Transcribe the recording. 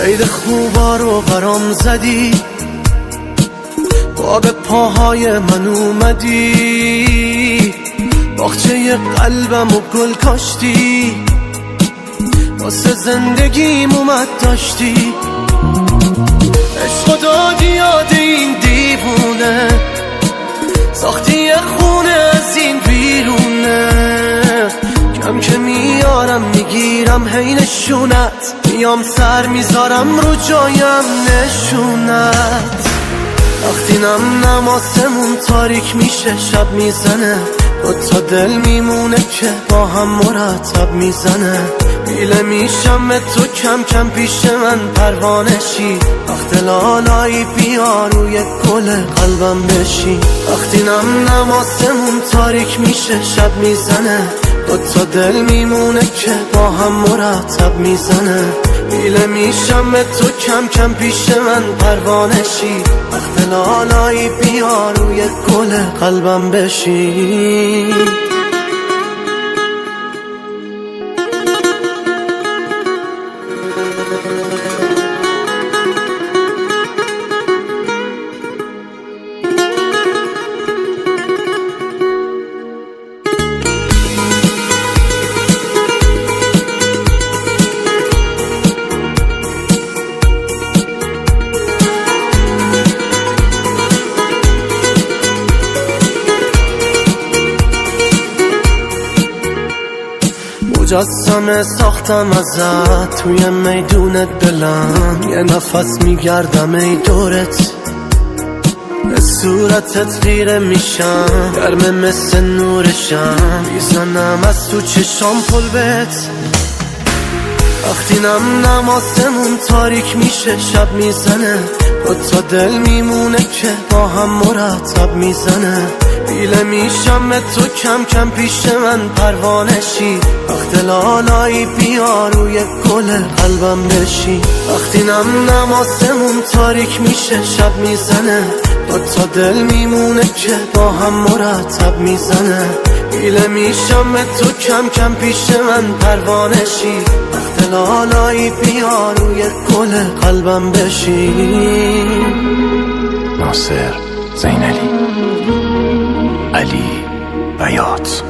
عید خوبا رو برام زدی، با به پاهای من اومدی، باغچه قلبم و گل کاشتی، واسه زندگیم اومد داشتی، عشق دادی یاد این دیوونه، ساختی یه خونه از این بیرونه، کم که میارم میگیرم هی نشونت، میام سر میذارم رو جایم نشونت، وقتی نم آسمون تاریک میشه شب میزنه، دوتا دل میمونه که با هم مرتب میزنه، بیله میشم به تو کم کم پیش من پروانه شی، وقت لالایی بیا روی گل قلبم بشی، وقتی نم آسمون تاریک میشه شب میزنه، دوتا دل میمونه که با هم مرتب میزنه، بیله میشم به تو کم کم پیش من پروانه شی، وقت لالایی بیا روی گل قلبم بشی. مجسمه ساختم ازت توی میدون دلم، یه نفس میگردم ای دورت، به صورتت خیره میشم، گرمه مثل نورشم، میزنم از تو چشام پلبت، وقتی نم آسمون تاریک میشه شب میزنه، دوتا دل میمونه که با هم مرتب میزنه، بیله میشم به تو کم کم پیش من پروانه شی، وقت لالایی بیا روی گل قلبم بشی، وقتی نم آسمون تاریک میشه شب میزنه، دوتا دل میمونه که با هم مرتب میزنه، بیله میشم به تو کم کم پیش من پروانه شی، وقت لالایی بیا روی گل قلبم بشی. ناصر زینلی، علی بیات.